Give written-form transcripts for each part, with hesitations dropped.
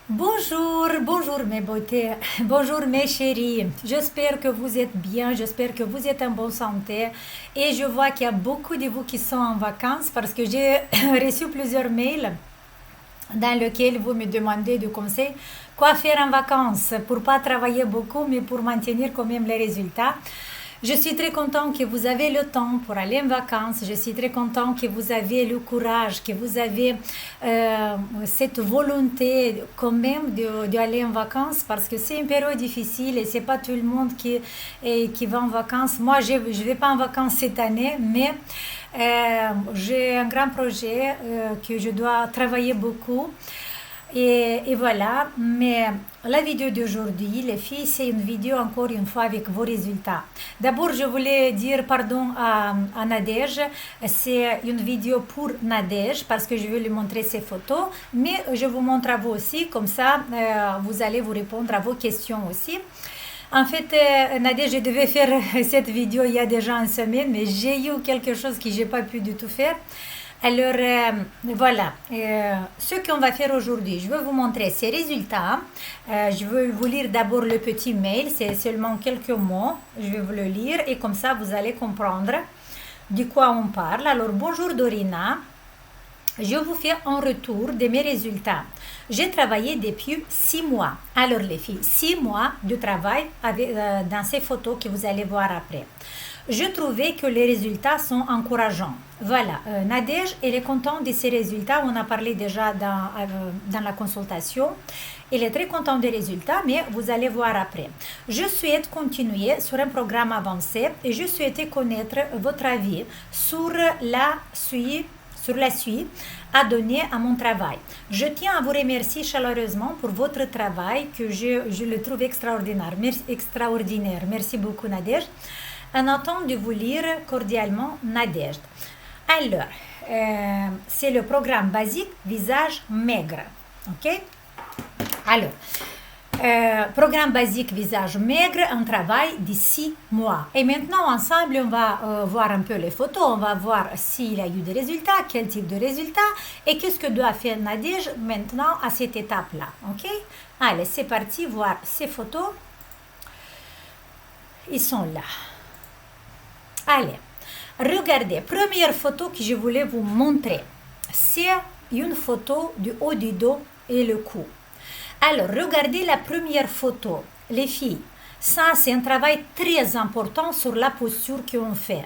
Bonjour, bonjour mes beautés, bonjour mes chéris. J'espère que vous êtes bien, j'espère que vous êtes en bonne santé. Et je vois qu'il y a beaucoup de vous qui sont en vacances parce que j'ai reçu plusieurs mails dans lesquels vous me demandez de conseils quoi faire en vacances pour pas travailler beaucoup mais pour maintenir quand même les résultats. Je suis très content que vous avez le temps pour aller en vacances. Je suis très content que vous avez le courage, que vous avez cette volonté quand même d'aller en vacances parce que c'est une période difficile et c'est pas tout le monde qui va en vacances. Moi, je ne vais pas en vacances cette année, mais j'ai un grand projet que je dois travailler beaucoup. Et voilà, mais la vidéo d'aujourd'hui, les filles, c'est une vidéo encore une fois avec vos résultats. D'abord, je voulais dire pardon à Nadège. C'est une vidéo pour Nadège parce que je vais lui montrer ses photos, mais je vous montre à vous aussi, comme ça, vous allez vous répondre à vos questions aussi. En fait, Nadège, je devais faire cette vidéo il y a déjà une semaine, mais j'ai eu quelque chose que j'ai pas pu du tout faire. Alors, voilà, ce qu'on va faire aujourd'hui, je vais vous montrer ces résultats. Je vais vous lire d'abord le petit mail, c'est seulement quelques mots. Je vais vous le lire et comme ça, vous allez comprendre de quoi on parle. Alors, bonjour Dorina. Je vous fais un retour de mes résultats. J'ai travaillé depuis 6 mois. Alors les filles, 6 mois de travail dans ces photos que vous allez voir après. Je trouvais que les résultats sont encourageants. Voilà, Nadège, elle est contente de ces résultats. On a parlé déjà dans la consultation. Elle est très contente des résultats, mais vous allez voir après. Je souhaite continuer sur un programme avancé et je souhaitais connaître votre avis sur la suite à donner à mon travail. Je tiens à vous remercier chaleureusement pour votre travail que je le trouve extraordinaire. Extraordinaire. Merci beaucoup Nadège. En attendant de vous lire cordialement Nadège. Alors, c'est le programme basique visage maigre. Ok? Alors, programme basique visage maigre, un travail de 6 mois. Et maintenant, ensemble, on va voir un peu les photos. On va voir s'il y a eu des résultats, quel type de résultats et qu'est-ce que doit faire Nadège maintenant à cette étape-là. Ok? Allez, c'est parti voir ces photos. Ils sont là. Allez, regardez, première photo que je voulais vous montrer. C'est une photo du haut du dos et le cou. Alors, regardez la première photo. Les filles, ça c'est un travail très important sur la posture qu'on fait.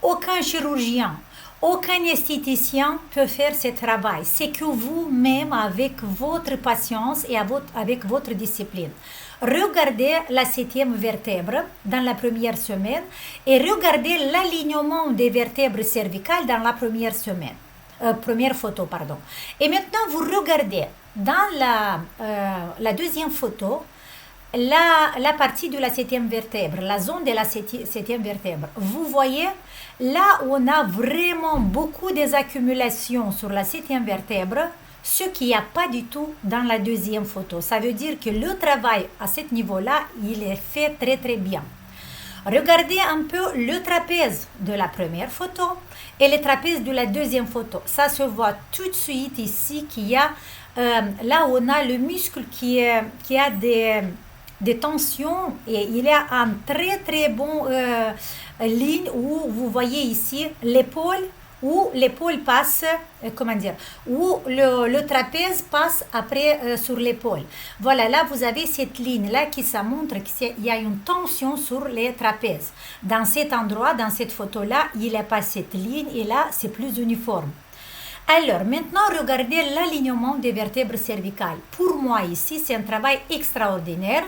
Aucun chirurgien, aucun esthéticien peut faire ce travail. C'est que vous-même, avec votre patience et avec votre discipline. Regardez la 7e vertèbre dans la première semaine et regardez l'alignement des vertèbres cervicales dans la première semaine. Première photo, pardon. Et maintenant, vous regardez dans la deuxième photo, la partie de la 7e vertèbre, la zone de la 7e vertèbre. Vous voyez, là où on a vraiment beaucoup d'accumulations sur la 7e vertèbre, ce qu'il n'y a pas du tout dans la deuxième photo. Ça veut dire que le travail à ce niveau-là, il est fait très très bien. Regardez un peu le trapèze de la première photo et le trapèze de la deuxième photo. Ça se voit tout de suite ici qu'il y a là où on a le muscle qui a des tensions et il y a un très très bon ligne où vous voyez ici l'épaule où l'épaule passe, comment dire, où le trapèze passe après sur l'épaule. Voilà, là vous avez cette ligne-là qui ça montre qu'il y a une tension sur les trapèzes. Dans cet endroit, dans cette photo-là, il n'y a pas cette ligne et là c'est plus uniforme. Alors, maintenant, regardez l'alignement des vertèbres cervicales. Pour moi, ici, c'est un travail extraordinaire.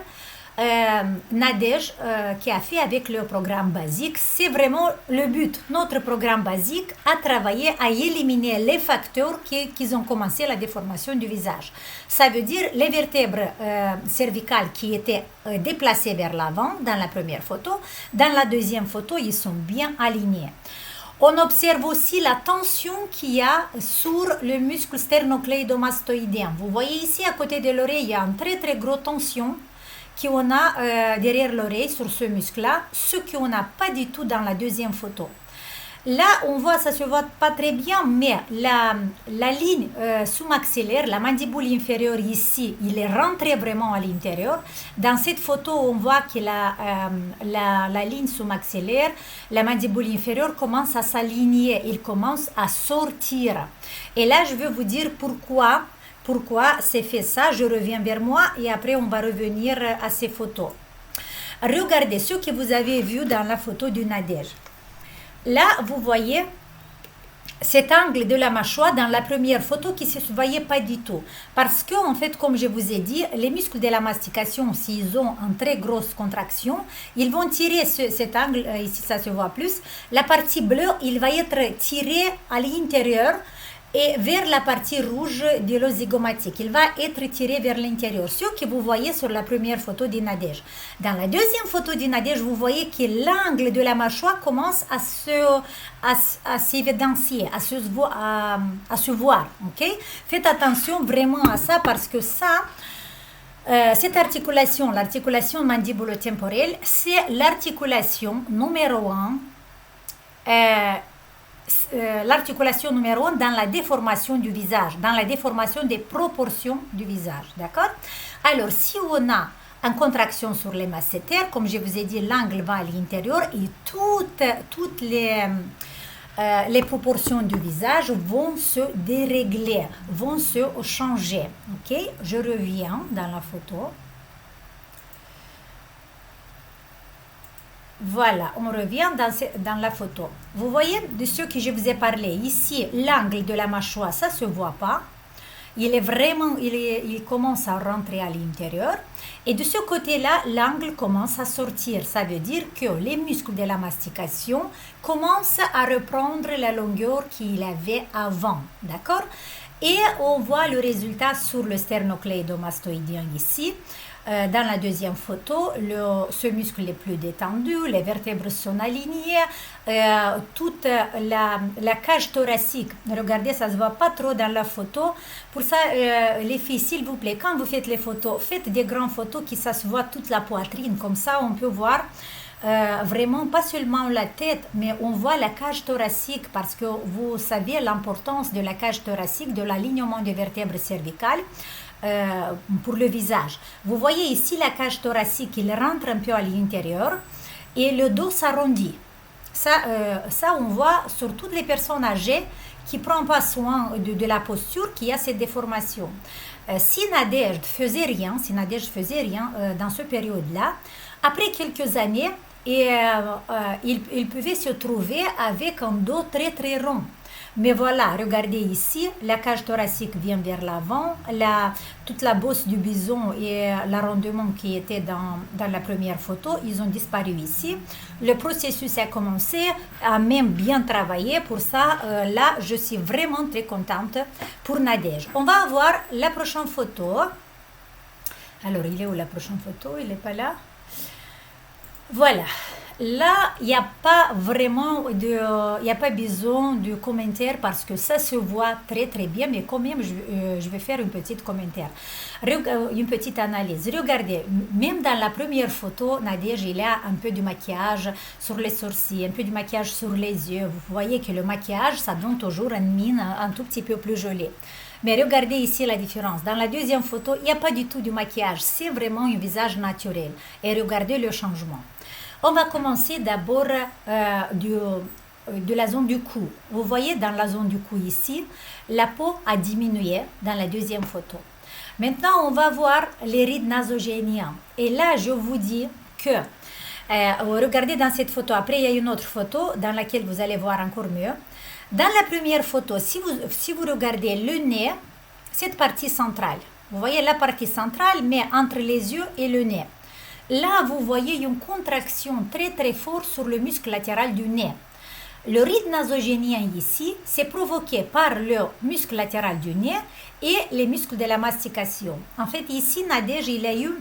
Nadège qui a fait avec le programme basique, c'est vraiment le but. Notre programme basique a travaillé à éliminer les facteurs qui ont commencé la déformation du visage. Ça veut dire les vertèbres cervicales qui étaient déplacées vers l'avant dans la première photo. Dans la deuxième photo, ils sont bien alignés. On observe aussi la tension qu'il y a sur le muscle sternocleidomastoïdien. Vous voyez ici à côté de l'oreille, il y a une très très grosse tension qu'on a derrière l'oreille sur ce muscle-là, ce qu'on n'a pas du tout dans la deuxième photo. Là, on voit, ça se voit pas très bien, mais la ligne sous-maxillaire, la mandibule inférieure ici, il est rentré vraiment à l'intérieur. Dans cette photo, on voit que la ligne sous-maxillaire, la mandibule inférieure commence à s'aligner, il commence à sortir. Et là, je veux vous dire pourquoi c'est fait ça. Je reviens vers moi et après, on va revenir à ces photos. Regardez ce que vous avez vu dans la photo du Nadège. Là, vous voyez cet angle de la mâchoire dans la première photo qui ne se voyait pas du tout. Parce que, en fait, comme je vous ai dit, les muscles de la mastication, s'ils ont une très grosse contraction, ils vont tirer cet angle, ici ça se voit plus. La partie bleue, il va être tiré à l'intérieur et vers la partie rouge de l'os zygomatique. Il va être tiré vers l'intérieur. Ce que vous voyez sur la première photo du Nadège. Dans la deuxième photo du Nadège, vous voyez que l'angle de la mâchoire commence à s'évidencier, à se voir. Okay? Faites attention vraiment à ça parce que ça, cette articulation, l'articulation mandibulo-temporelle, c'est l'articulation numéro 1. L'articulation numéro 1 dans la déformation du visage, dans la déformation des proportions du visage, d'accord? Alors, si on a une contraction sur les masséters, comme je vous ai dit, l'angle va à l'intérieur et toutes les proportions du visage vont se dérégler, vont se changer, ok? Je reviens dans la photo. Voilà, on revient dans la photo. Vous voyez de ce que je vous ai parlé. Ici, l'angle de la mâchoire, ça ne se voit pas. Il commence à rentrer à l'intérieur. Et de ce côté-là, l'angle commence à sortir. Ça veut dire que les muscles de la mastication commencent à reprendre la longueur qu'il avait avant. D'accord? Et on voit le résultat sur le sternocléidomastoïdien ici. Dans la deuxième photo, ce muscle est plus détendu, les vertèbres sont alignées, toute la cage thoracique, regardez, ça ne se voit pas trop dans la photo. Pour ça, les filles, s'il vous plaît, quand vous faites les photos, faites des grandes photos qui ça se voit toute la poitrine, comme ça on peut voir vraiment pas seulement la tête, mais on voit la cage thoracique parce que vous savez l'importance de la cage thoracique, de l'alignement des vertèbres cervicales. Pour le visage. Vous voyez ici la cage thoracique, il rentre un peu à l'intérieur et le dos s'arrondit. Ça, on voit sur toutes les personnes âgées qui ne prennent pas soin de la posture, qui a cette déformation. Si Nadège faisait rien dans cette période-là, après quelques années, il pouvait se trouver avec un dos très très rond. Mais voilà, regardez ici, la cage thoracique vient vers l'avant, toute la bosse du bison et l'arrondissement qui était dans la première photo, ils ont disparu ici. Le processus a commencé à même bien travailler. Pour ça, là, je suis vraiment très contente pour Nadège. On va avoir la prochaine photo. Alors, il est où la prochaine photo? Il n'est pas là. Voilà. Là, il n'y a pas vraiment il n'y a pas besoin de commentaire parce que ça se voit très très bien, mais quand même, je vais faire une petite commentaire, une petite analyse. Regardez, même dans la première photo, Nadège, il a un peu de maquillage sur les sourcils, un peu de maquillage sur les yeux. Vous voyez que le maquillage, ça donne toujours une mine un tout petit peu plus jolie. Mais regardez ici la différence. Dans la deuxième photo, il n'y a pas du tout de maquillage. C'est vraiment un visage naturel. Et regardez le changement. On va commencer d'abord de la zone du cou. Vous voyez dans la zone du cou ici, la peau a diminué dans la deuxième photo. Maintenant, on va voir les rides nasogéniennes. Et là, je vous dis que, regardez dans cette photo, après il y a une autre photo dans laquelle vous allez voir encore mieux. Dans la première photo, si vous regardez le nez, cette partie centrale, vous voyez la partie centrale, mais entre les yeux et le nez. Là, vous voyez une contraction très très forte sur le muscle latéral du nez. Le ride nasogénien ici, c'est provoqué par le muscle latéral du nez et les muscles de la mastication. En fait, ici, Nadège, il a eu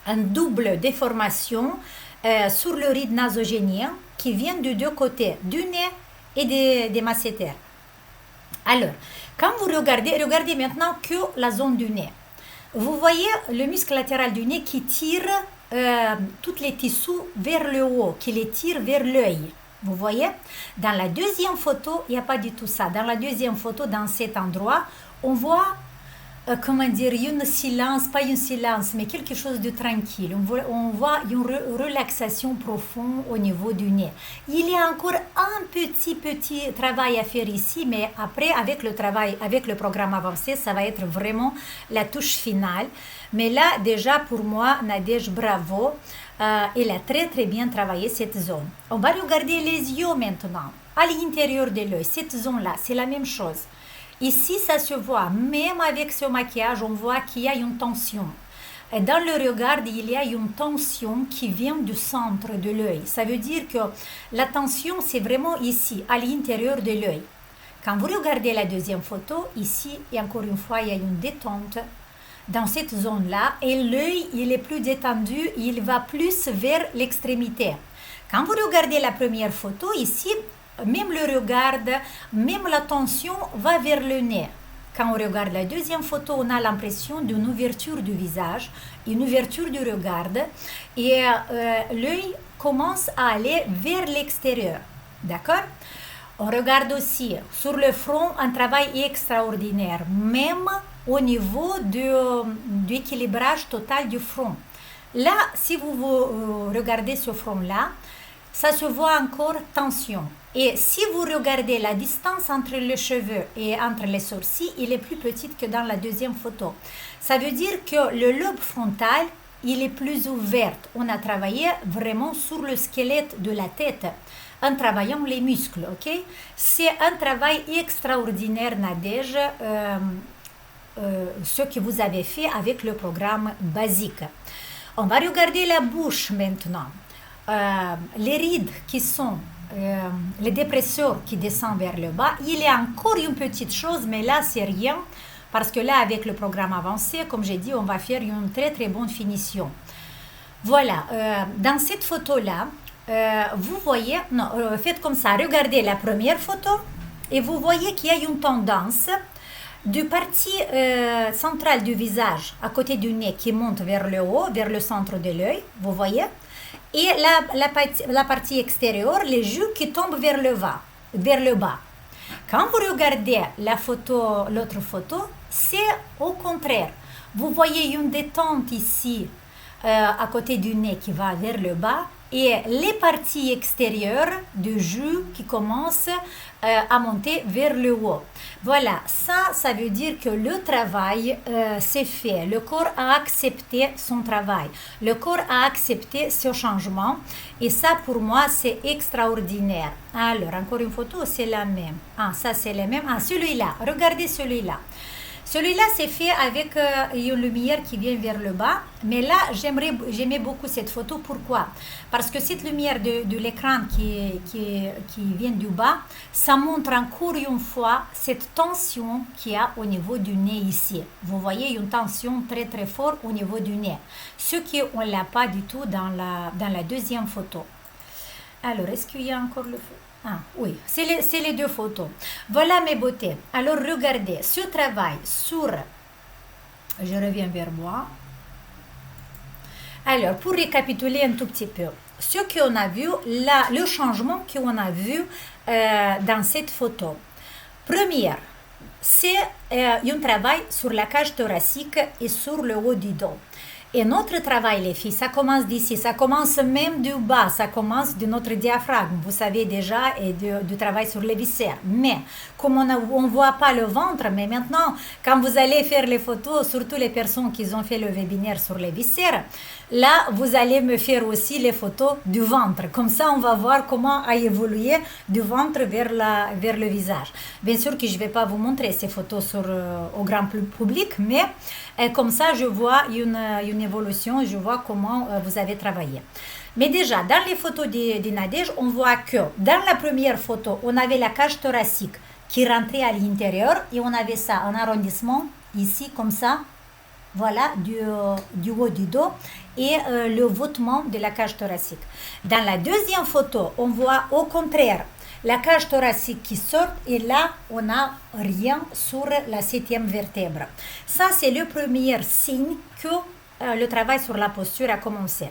une double déformation sur le ride nasogénien qui vient de deux côtés, du nez et des masséters. Alors, quand vous regardez maintenant que la zone du nez. Vous voyez le muscle latéral du nez qui tire tous les tissus vers le haut, qui les tire vers l'œil. Vous voyez? Dans la deuxième photo, il n'y a pas du tout ça. Dans la deuxième photo, dans cet endroit, on voit, comment dire, une silence, pas une silence, mais quelque chose de tranquille. On voit une relaxation profonde au niveau du nez. Il y a encore un petit travail à faire ici, mais après, avec le travail, avec le programme avancé, ça va être vraiment la touche finale. Mais là, déjà, pour moi, Nadège, bravo. Elle a très bien travaillé cette zone. On va regarder les yeux maintenant. À l'intérieur de l'œil, cette zone-là, c'est la même chose. Ici, ça se voit, même avec ce maquillage, on voit qu'il y a une tension. Et dans le regard, il y a une tension qui vient du centre de l'œil. Ça veut dire que la tension, c'est vraiment ici, à l'intérieur de l'œil. Quand vous regardez la deuxième photo, ici, et encore une fois, il y a une détente dans cette zone-là, et l'œil, il est plus détendu, il va plus vers l'extrémité. Quand vous regardez la première photo, ici, même le regard, même la tension va vers le nez. Quand on regarde la deuxième photo, on a l'impression d'une ouverture du visage, une ouverture du regard, et l'œil commence à aller vers l'extérieur. D'accord? On regarde aussi sur le front un travail extraordinaire, même au niveau du équilibrage total du front. Là, si vous regardez ce front-là, ça se voit encore tension. Et si vous regardez la distance entre les cheveux et entre les sourcils, il est plus petite que dans la deuxième photo. Ça veut dire que le lobe frontal, il est plus ouvert. On a travaillé vraiment sur le squelette de la tête en travaillant les muscles, ok? C'est un travail extraordinaire, Nadège, ce que vous avez fait avec le programme basique. On va regarder la bouche maintenant. Les rides qui sont les dépresseurs qui descendent vers le bas, il y a encore une petite chose, mais là c'est rien, parce que là avec le programme avancé, comme j'ai dit, on va faire une très bonne finition. Voilà, dans cette photo-là, vous voyez, non, faites comme ça, regardez la première photo, et vous voyez qu'il y a une tendance du partie centrale du visage, à côté du nez, qui monte vers le haut, vers le centre de l'œil, vous voyez, et la partie extérieure, les joues qui tombent vers le bas. Quand vous regardez l'autre photo, c'est au contraire. Vous voyez une détente ici, à côté du nez qui va vers le bas, et les parties extérieures du joue qui commencent à monter vers le haut. Voilà, ça veut dire que le travail s'est fait. Le corps a accepté son travail. Le corps a accepté ce changement. Et ça, pour moi, c'est extraordinaire. Alors, encore une photo, c'est la même. Ah, ça, c'est la même. Ah, celui-là. Regardez celui-là. Celui-là, c'est fait avec une lumière qui vient vers le bas. Mais là, j'aimais beaucoup cette photo. Pourquoi? Parce que cette lumière de l'écran qui vient du bas, ça montre encore une fois cette tension qu'il y a au niveau du nez ici. Vous voyez une tension très forte au niveau du nez. Ce qu'on ne l'a pas du tout dans la deuxième photo. Alors, est-ce qu'il y a encore le... Ah oui, c'est les deux photos. Voilà mes beautés. Alors regardez, ce travail sur... Je reviens vers moi. Alors, pour récapituler un tout petit peu, ce qu'on a vu, là, le changement qu'on a vu dans cette photo. Première, c'est un travail sur la cage thoracique et sur le haut du dos. Et notre travail, les filles, ça commence d'ici, ça commence même du bas, ça commence de notre diaphragme, vous savez déjà, et du travail sur les viscères. Mais comme on ne voit pas le ventre, mais maintenant, quand vous allez faire les photos, surtout les personnes qui ont fait le webinaire sur les viscères, là, vous allez me faire aussi les photos du ventre. Comme ça, on va voir comment a évolué du ventre vers le visage. Bien sûr que je ne vais pas vous montrer ces photos au grand public, mais comme ça, je vois une évolution, je vois comment vous avez travaillé. Mais déjà, dans les photos de Nadège, on voit que dans la première photo, on avait la cage thoracique qui rentrait à l'intérieur et on avait ça en arrondissement, ici, comme ça, voilà, du haut du dos et le voûtement de la cage thoracique. Dans la deuxième photo, on voit au contraire la cage thoracique qui sort et là, on n'a rien sur la septième vertèbre. Ça, c'est le premier signe que le travail sur la posture a commencé.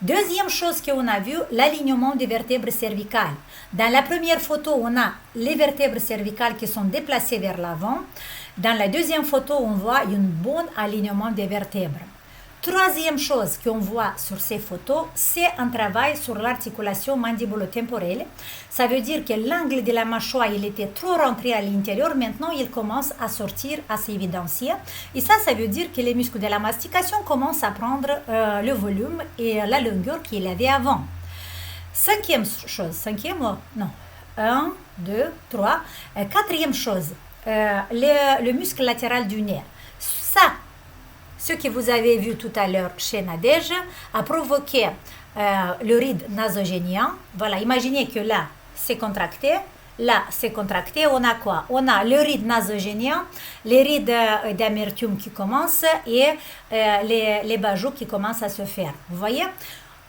Deuxième chose qu'on a vu, l'alignement des vertèbres cervicales. Dans la première photo, on a les vertèbres cervicales qui sont déplacées vers l'avant. Dans la deuxième photo, on voit un bon alignement des vertèbres. Troisième chose qu'on voit sur ces photos, c'est un travail sur l'articulation mandibulo-temporelle. Ça veut dire que l'angle de la mâchoire, il était trop rentré à l'intérieur. Maintenant, il commence à sortir, à s'évidencier. Et ça veut dire que les muscles de la mastication commencent à prendre le volume et la longueur qu'il avait avant. Cinquième chose, non, 1, 2, 3. Quatrième chose, le muscle latéral du nez. Ça, ce que vous avez vu tout à l'heure chez Nadège a provoqué le ride nasogénien. Voilà, imaginez que là, c'est contracté. Là, c'est contracté. On a quoi? On a le ride nasogénien, les rides d'amertume qui commencent et les bajoux qui commencent à se faire. Vous voyez?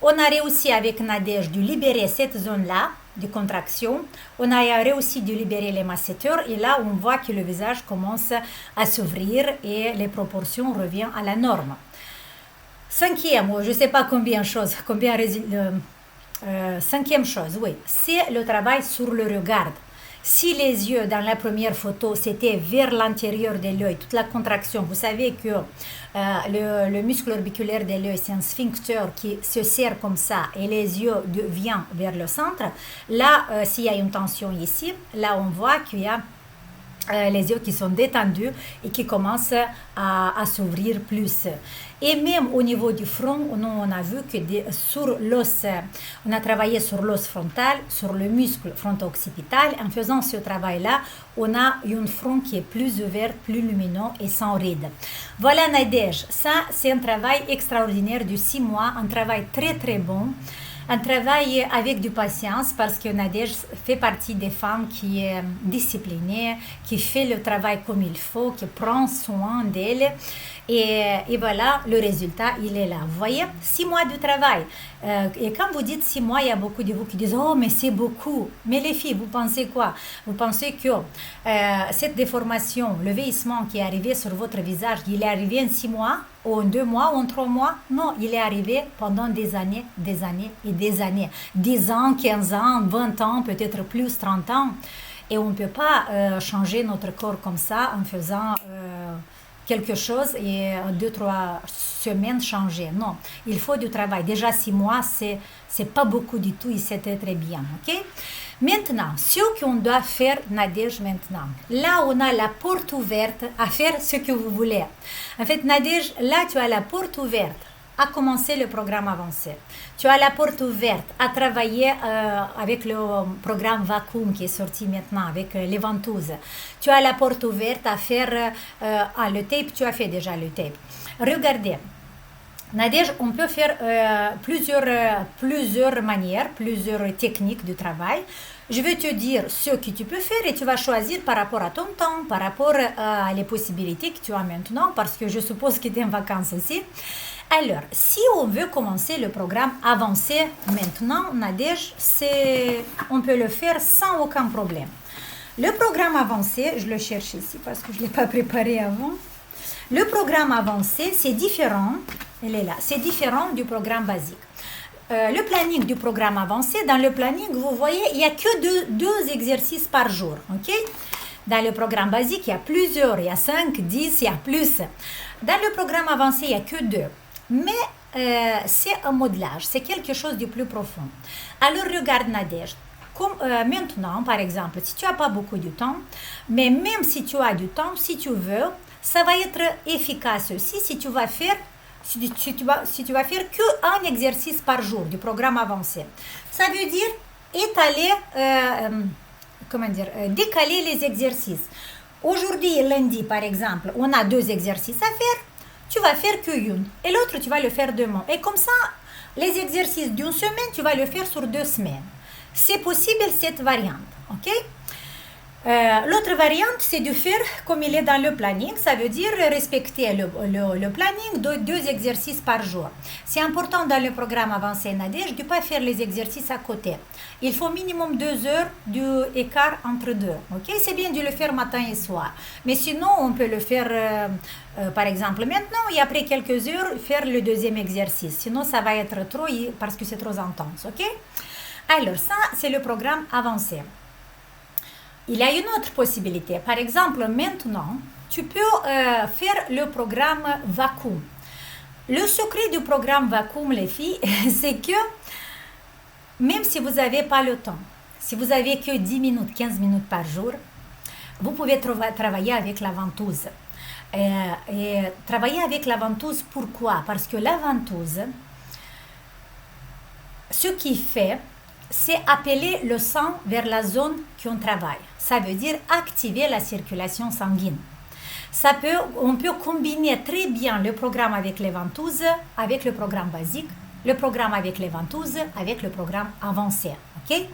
On a réussi avec Nadège de libérer cette zone-là de contraction. On a réussi de libérer les masséteurs et là, on voit que le visage commence à s'ouvrir et les proportions reviennent à la norme. Cinquième, je ne sais pas cinquième chose, oui, c'est le travail sur le regard. Si les yeux, dans la première photo, c'était vers l'intérieur de l'œil, toute la contraction, vous savez que le muscle orbiculaire de l'œil, c'est un sphincter qui se serre comme ça et les yeux viennent vers le centre. Là, s'il y a une tension ici, là, on voit qu'il y a les yeux qui sont détendus et qui commencent à s'ouvrir plus. Et même au niveau du front, on a vu que sur l'os, on a travaillé sur l'os frontal, sur le muscle fronto-occipital. En faisant ce travail-là, on a un front qui est plus ouvert, plus lumineux et sans rides. Voilà Nadège, ça c'est un travail extraordinaire de 6 mois, un travail très très bon. Un travail avec du patience parce que Nadège fait partie des femmes qui est disciplinée, qui fait le travail comme il faut, qui prend soin d'elle. Et voilà, le résultat, il est là. Vous voyez, 6 mois de travail. Et quand vous dites 6 mois, il y a beaucoup de vous qui disent « Oh, mais c'est beaucoup ». Mais les filles, vous pensez quoi? Vous pensez que cette déformation, le vieillissement qui est arrivé sur votre visage, il est arrivé en 6 mois, ou en 2 mois, ou en 3 mois? Non, il est arrivé pendant des années et des années. 10 ans, 15 ans, 20 ans, peut-être plus, 30 ans. Et on ne peut pas changer notre corps comme ça en faisant quelque chose et 2-3 semaines changer. Non, il faut du travail. Déjà 6 mois, c'est pas beaucoup du tout et c'était très bien. Ok? Maintenant, ce qu'on doit faire, Nadège, maintenant. Là, on a la porte ouverte à faire ce que vous voulez. En fait, Nadège, là, tu as la porte ouverte à commencer le programme avancé. Tu as la porte ouverte à travailler avec le programme Vacuum qui est sorti maintenant avec les ventouses. Tu as la porte ouverte à faire le tape, tu as fait déjà le tape. Regardez, Nadège, on peut faire plusieurs manières, plusieurs techniques de travail. Je vais te dire ce que tu peux faire et tu vas choisir par rapport à ton temps, par rapport à les possibilités que tu as maintenant, parce que je suppose que tu es en vacances aussi. Alors, si on veut commencer le programme avancé maintenant, Nadège, on peut le faire sans aucun problème. Le programme avancé, je le cherche ici parce que je ne l'ai pas préparé avant. Le programme avancé, c'est différent, elle est là, c'est différent du programme basique. Le planning du programme avancé, dans le planning, vous voyez, il n'y a que deux exercices par jour, ok? Dans le programme basique, il y a plusieurs, il y a 5, 10, il y a plus. Dans le programme avancé, il n'y a que 2. Mais c'est un modelage, c'est quelque chose de plus profond. Alors regarde Nadège, maintenant par exemple, si tu n'as pas beaucoup de temps, mais même si tu as du temps, si tu veux, ça va être efficace aussi si tu vas faire qu'un exercice par jour du programme avancé. Ça veut dire étaler, décaler les exercices. Aujourd'hui, lundi par exemple, on a 2 exercices à faire. Tu vas faire qu'une et l'autre tu vas le faire demain. Et comme ça, les exercices d'une semaine, tu vas le faire sur 2 semaines. C'est possible cette variante, ok? L'autre variante, c'est de faire comme il est dans le planning. Ça veut dire respecter le planning de 2 exercices par jour. C'est important dans le programme avancé Nadège de ne pas faire les exercices à côté. Il faut minimum 2 heures d'écart entre deux. Okay? C'est bien de le faire matin et soir. Mais sinon, on peut le faire, par exemple, maintenant et après quelques heures, faire le deuxième exercice. Sinon, ça va être trop parce que c'est trop intense. Okay? Alors, ça, c'est le programme avancé. Il y a une autre possibilité. Par exemple, maintenant, tu peux faire le programme Vacuum. Le secret du programme Vacuum, les filles, c'est que même si vous n'avez pas le temps, si vous avez que 10 minutes, 15 minutes par jour, vous pouvez travailler avec la ventouse. Et travailler avec la ventouse, pourquoi? Parce que la ventouse, ce qui fait, c'est appeler le sang vers la zone qu'on travaille. Ça veut dire activer la circulation sanguine. On peut combiner très bien le programme avec les ventouses, avec le programme basique, le programme avec les ventouses, avec le programme avancé. Okay?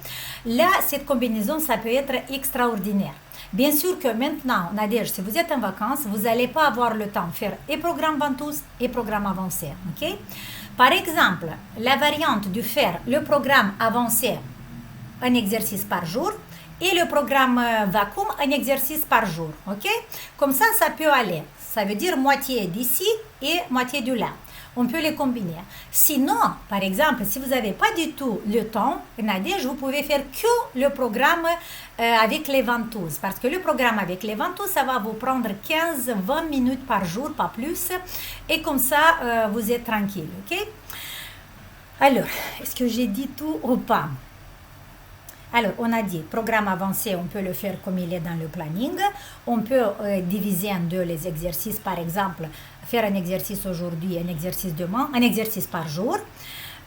Là, cette combinaison, ça peut être extraordinaire. Bien sûr que maintenant, Nadège, si vous êtes en vacances, vous n'allez pas avoir le temps de faire et programme ventouse et programme avancé. Okay? Par exemple, la variante de faire le programme avancé, un exercice par jour, et le programme vacuum, un exercice par jour. Ok? Comme ça peut aller. Ça veut dire moitié d'ici et moitié de là. On peut les combiner. Sinon, par exemple, si vous n'avez pas du tout le temps, Nadège, vous pouvez faire que le programme avec les ventouses. Parce que le programme avec les ventouses, ça va vous prendre 15-20 minutes par jour, pas plus. Et comme ça, vous êtes tranquille. Ok? Alors, est-ce que j'ai dit tout ou pas? Alors, on a dit, programme avancé, on peut le faire comme il est dans le planning. On peut diviser en deux les exercices, par exemple, faire un exercice aujourd'hui, un exercice demain, un exercice par jour.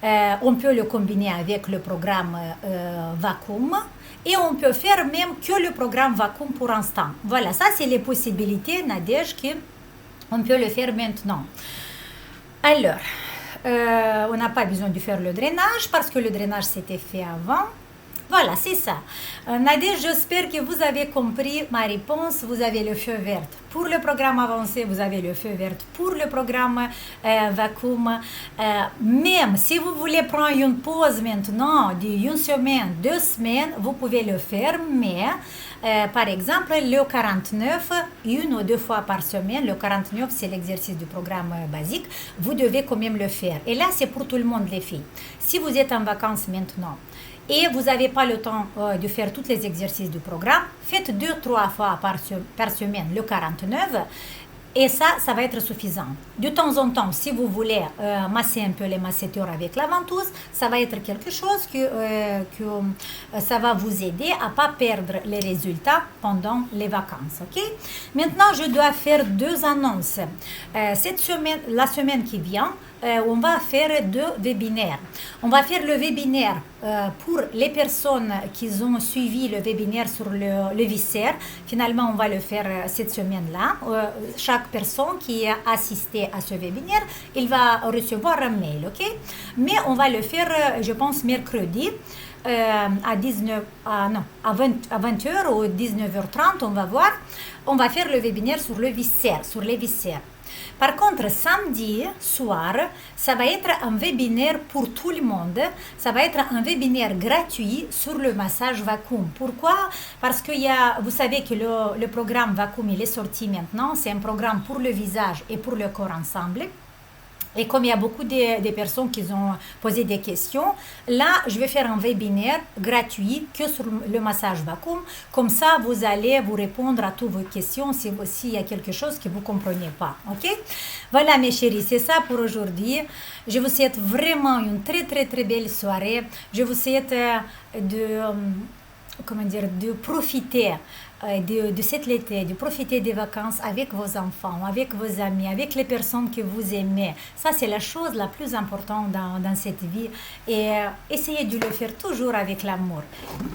On peut le combiner avec le programme Vacuum. Et on peut faire même que le programme Vacuum pour l'instant. Voilà, ça c'est les possibilités, Nadège, qu'on peut le faire maintenant. Alors, on n'a pas besoin de faire le drainage parce que le drainage s'était fait avant. Voilà, c'est ça. Nadège, j'espère que vous avez compris ma réponse. Vous avez le feu vert pour le programme avancé, vous avez le feu vert pour le programme Vacuum. Même si vous voulez prendre une pause maintenant d'une semaine, 2 semaines, vous pouvez le faire, mais par exemple, le 49, 1 ou 2 fois par semaine, le 49, c'est l'exercice du programme basique, vous devez quand même le faire. Et là, c'est pour tout le monde, les filles. Si vous êtes en vacances maintenant, et vous n'avez pas le temps de faire tous les exercices du programme, faites 2-3 fois par semaine le 49 et ça va être suffisant. De temps en temps, si vous voulez masser un peu les masseteurs avec la ventouse, ça va être quelque chose que ça va vous aider à ne pas perdre les résultats pendant les vacances. Okay? Maintenant, je dois faire 2 annonces. Cette semaine, la semaine qui vient, on va faire 2 webinaires. On va faire le webinaire pour les personnes qui ont suivi le webinaire sur le viscère. Finalement, on va le faire cette semaine-là. Chaque personne qui a assisté à ce webinaire, il va recevoir un mail. Okay? Mais on va le faire, je pense, mercredi. À 20h ou 19h30, on va voir. On va faire le webinaire sur le viscère, sur les viscères. Par contre, samedi soir, ça va être un webinaire pour tout le monde. Ça va être un webinaire gratuit sur le massage Vacuum. Pourquoi? Parce que vous savez que le programme Vacuum, il est sorti maintenant. C'est un programme pour le visage et pour le corps ensemble. Et comme il y a beaucoup de personnes qui ont posé des questions, là, je vais faire un webinaire gratuit que sur le massage Vacuum. Comme ça, vous allez vous répondre à toutes vos questions s'il y a quelque chose que vous ne comprenez pas. Ok? Voilà, mes chéris, c'est ça pour aujourd'hui. Je vous souhaite vraiment une très, très, très belle soirée. Je vous souhaite de profiter de cet été, de profiter des vacances avec vos enfants, avec vos amis, avec les personnes que vous aimez. Ça, c'est la chose la plus importante dans cette vie. Et essayez de le faire toujours avec l'amour.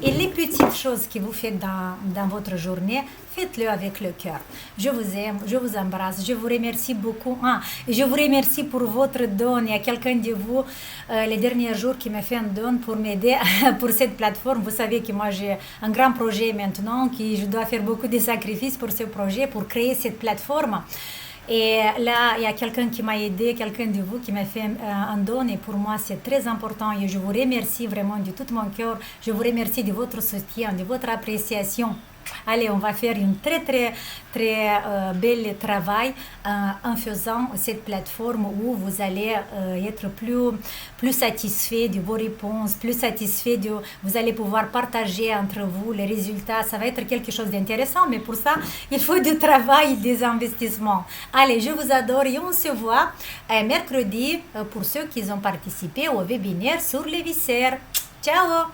Et les petites choses que vous faites dans votre journée, faites-le avec le cœur. Je vous aime, je vous embrasse, je vous remercie beaucoup. Je vous remercie pour votre don. Il y a quelqu'un de vous, les derniers jours, qui m'a fait un don pour m'aider pour cette plateforme. Vous savez que moi, j'ai un grand projet maintenant que je dois doit faire beaucoup de sacrifices pour ce projet, pour créer cette plateforme. Et là, il y a quelqu'un qui m'a aidé, quelqu'un de vous qui m'a fait un don et pour moi, c'est très important et je vous remercie vraiment de tout mon cœur. Je vous remercie de votre soutien, de votre appréciation. Allez, on va faire une très belle travail en faisant cette plateforme où vous allez être plus satisfait de vos réponses, plus satisfait vous allez pouvoir partager entre vous les résultats. Ça va être quelque chose d'intéressant, mais pour ça, il faut du travail, des investissements. Allez, je vous adore et on se voit mercredi pour ceux qui ont participé au webinaire sur les viscères. Ciao!